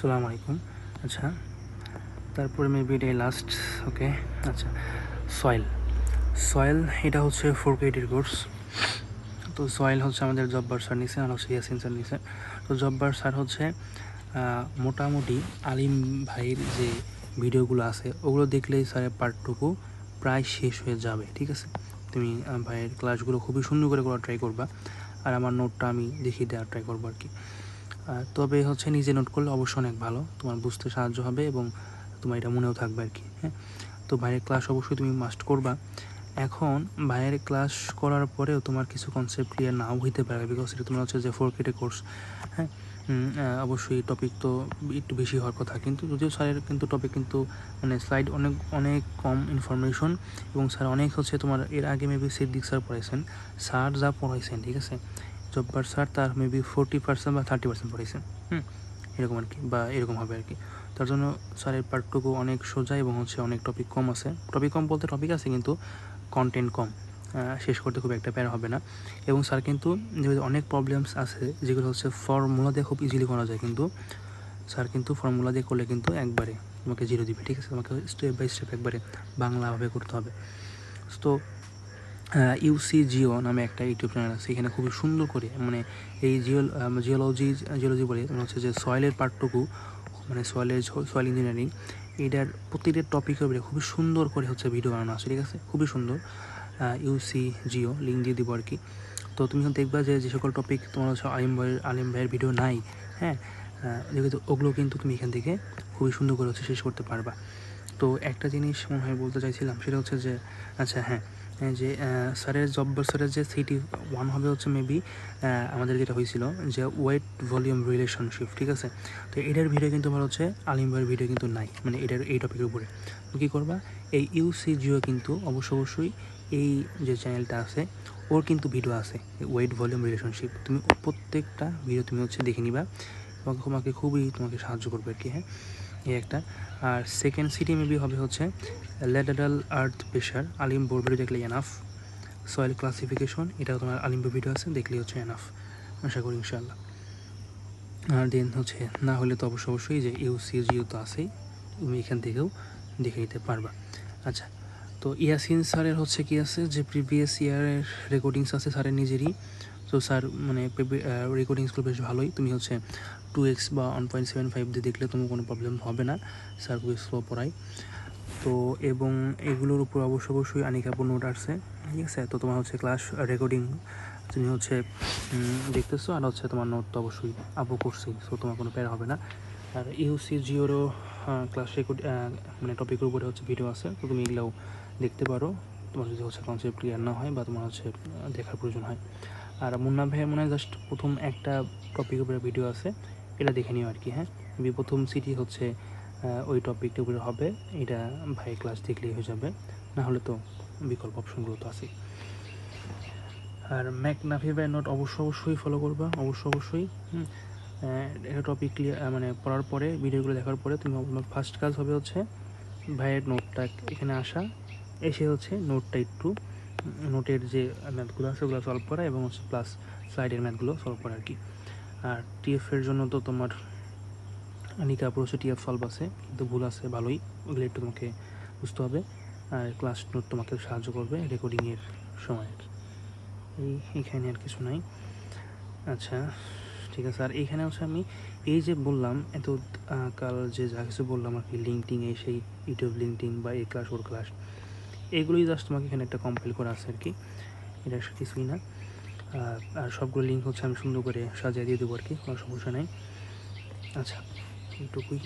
আসসালামু আলাইকুম। আচ্ছা, তারপরে মেবি এটাই লাস্ট। ওকে, আচ্ছা, সয়েল সয়েল এটা হচ্ছে 4 ক্রেডিট কোর্স। তো সয়েল হচ্ছে আমাদের জব্বার স্যার নিছে, আর হচ্ছে ইয়াসিন স্যার নিছে। তো জব্বার স্যার হচ্ছে মোটামুটি আলিম ভাইয়ের যে ভিডিওগুলো আছে ওগুলো দেখলেই স্যারের পার্টটুকু প্রায় শেষ হয়ে যাবে। ঠিক আছে, তুমি ভাইয়ের ক্লাসগুলো খুবই সুন্দর করে করার ট্রাই করবা, আর আমার নোটটা আমি দেখিয়ে দেওয়ার ট্রাই করবো আর কি। তবে হচ্ছে নিজে নোট করলে অবশ্যই অনেক ভালো, তোমার বুঝতে সাহায্য হবে এবং তোমার এটা মনেও থাকবে আর কি। হ্যাঁ, তো ভাইয়ের ক্লাস অবশ্যই তুমি মাস্ট করবা। এখন ভাইয়ের ক্লাস করার পরেও তোমার কিছু কনসেপ্ট ক্লিয়ার নাও হইতে পারে, বিকজ এটা তোমার হচ্ছে যে 4 ক্রেডিট কোর্স। হ্যাঁ, অবশ্যই টপিক তো একটু বেশি হওয়ার কথা, কিন্তু যদিও স্যারের কিন্তু টপিক কিন্তু মানে স্লাইড অনেক অনেক কম ইনফরমেশন, এবং স্যার অনেক হচ্ছে তোমার এর আগে মেবি সিদ্দিক স্যার পড়াইছেন, স্যার যা পড়াইছেন ঠিক আছে, জব্বার স্যার তার মেবি 40% বা 30% পড়াইছেন। এরকম আর কি, বা এরকম হবে আর কি। তার জন্য স্যারের পার্টটুকু অনেক সোজা এবং হচ্ছে অনেক টপিক কম আছে। টপিক কম বলতে টপিক আছে কিন্তু কন্টেন্ট কম, শেষ করতে খুব একটা প্যারা হবে না। এবং স্যার কিন্তু যেহেতু অনেক প্রবলেমস আছে যেগুলো হচ্ছে ফর্মুলা দিয়ে খুব ইজিলি করা যায়, কিন্তু স্যার কিন্তু ফর্মুলা দিয়ে করলে কিন্তু একবারে তোমাকে জিরো দিবে। ঠিক আছে, তোমাকে স্টেপ বাই স্টেপ একবারে বাংলাভাবে করতে হবে। তো ইউসি জিও নামে একটা ইউটিউব চ্যানেল আছে, এখানে খুবই সুন্দর করে মানে এই জিওলজি বলে তোমার হচ্ছে যে সয়েলের পার্টটুকু, মানে সয়েল ইঞ্জিনিয়ারিং, এটার প্রতিটা টপিকের উপরে খুবই সুন্দর করে হচ্ছে ভিডিও বানানো আছে। ঠিক আছে, খুবই সুন্দর। ইউসি জিও লিঙ্ক দিয়ে দিব আর কি। তো তুমি দেখবা যে যে সকল টপিক তোমার হচ্ছে আলিম ভাইয়ের ভিডিও নাই, হ্যাঁ, যেহেতু ওগুলো কিন্তু তুমি এখান থেকে খুবই সুন্দর করে হচ্ছে শেষ করতে পারবা। তো একটা জিনিস মনে হয় বলতে চাইছিলাম, সেটা হচ্ছে যে আচ্ছা হ্যাঁ, যে স্যারের জব্বার স্যারের যে সিটি 1 হবে হচ্ছে মেবি আমাদের যেটা হয়েছিল যে ওয়েট ভলিউম রিলেশনশিপ। ঠিক আছে, তো এটার ভিডিও কিন্তু আমার হচ্ছে আলিম ভাইয়ের ভিডিও কিন্তু নাই, মানে এটার এই টপিকের উপরে। তো কী করবা, এই ইউসি জিও কিন্তু অবশ্যই এই যে চ্যানেলটা আছে ওর কিন্তু ভিডিও আছে ওয়েট ভলিউম রিলেশনশিপ, তুমি প্রত্যেকটা ভিডিও তুমি হচ্ছে দেখে নিবা এবং তোমাকে খুবই তোমাকে সাহায্য করবে আর কি। হ্যাঁ, এই একটা। আর সেকেন্ড সিটি মেবি হবে হচ্ছে ল্যাটারাল আর্থ প্রেশার, আলিম বোর ভিডিও দেখলে এনাফ। সয়েল ক্লাসিফিকেশন, এটাও তোমার আলিম বোর ভিডিও আছে, দেখলেই হচ্ছে এনাফ আশা করি ইনশাআল্লাহ। আর দেন হচ্ছে না হলে তো অবশ্যই যে ইউসিজিও তো আছেই, তুমি এখান থেকেও দেখে নিতে পারবা। আচ্ছা, তো ইয়াসিন স্যারের হচ্ছে কি আছে যে প্রিভিয়াস ইয়ারের রেকর্ডিংস আছে স্যারের নিজেরই। তো স্যার মানে রেকর্ডিংসগুলো বেশ ভালোই, তুমি হচ্ছে 2x বা 1.75 দিয়ে দেখলে তোমার কোনো প্রবলেম হবে না, স্যার খুবই স্লো পড়ায়। তো এবং এগুলোর উপর অবশ্যই আনিকাপুর নোট আসছে। ঠিক আছে, তো তোমার হচ্ছে ক্লাস রেকর্ডিং তুমি হচ্ছে দেখতেছো, আর হচ্ছে তোমার নোট তো অবশ্যই আপু করছেই, সো তোমার কোনো প্যারা হবে না। আর ইউসি জিওরও ক্লাস রেকর্ড মানে টপিকের উপরে হচ্ছে ভিডিও আছে, তো তুমি এগুলোও দেখতে পারো তোমার যদি হচ্ছে কনসেপ্ট ক্লিয়ার না হয় বা তোমার হচ্ছে দেখার প্রয়োজন হয়। আর মুন্না ভাইয়ের মনে হয় জাস্ট প্রথম একটা টপিকের উপরে ভিডিও আছে, এটা দেখে নিও আর কি। হ্যাঁ, প্রথম সিটি হচ্ছে ওই টপিকটার উপরে হবে, এটা ভাই ক্লাস দেখলেই হয়ে যাবে, না হলে তো বিকল্প অপশনগুলো তো আছে। আর ম্যাকনাফি ভাইয়ের নোট অবশ্যই ফলো করবা, অবশ্যই। একটা টপিক ক্লিয়ার মানে পড়ার পরে ভিডিওগুলো দেখার পরে তুমি আমার ফার্স্ট কাজ হবে হচ্ছে ভাইয়ের নোটটা এখানে আসা, এসে হচ্ছে নোটটা একটু নোটের যে ম্যাথগুলো আছে ওগুলো সলভ করা, এবং হচ্ছে প্লাস স্লাইডের ম্যাথগুলো সলভ করা আর কি। আর টিএফের জন্য তো তোমার আনিকা প্রচুর টিএফ সলভ আছে, কিন্তু ভুল আছে ভালোই, ওগুলো একটু তোমাকে বুঝতে হবে। আর ক্লাস নোট তোমাকে সাহায্য করবে রেকর্ডিংয়ের সময় আর কি। এইখানে আর কিছু নাই। আচ্ছা ঠিক আছে, আর এইখানে হচ্ছে আমি এই যে বললাম এত কাল যে যা কিছু বললাম আর কি, লিঙ্কডিং এই সেই ইউটিউব লিঙ্কডিং বা এই ক্লাস ওর ক্লাস, এগুলোই জাস্ট তোমাকে এখানে একটা কম্পাইল করা আছে আর কি, এটা কিছুই না। আর সবগুলো লিঙ্ক হচ্ছে আমি সুন্দর করে সাজিয়ে দিয়ে দেবো আর কি, কোনো সমস্যা নেই। আচ্ছা, এইটুকুই।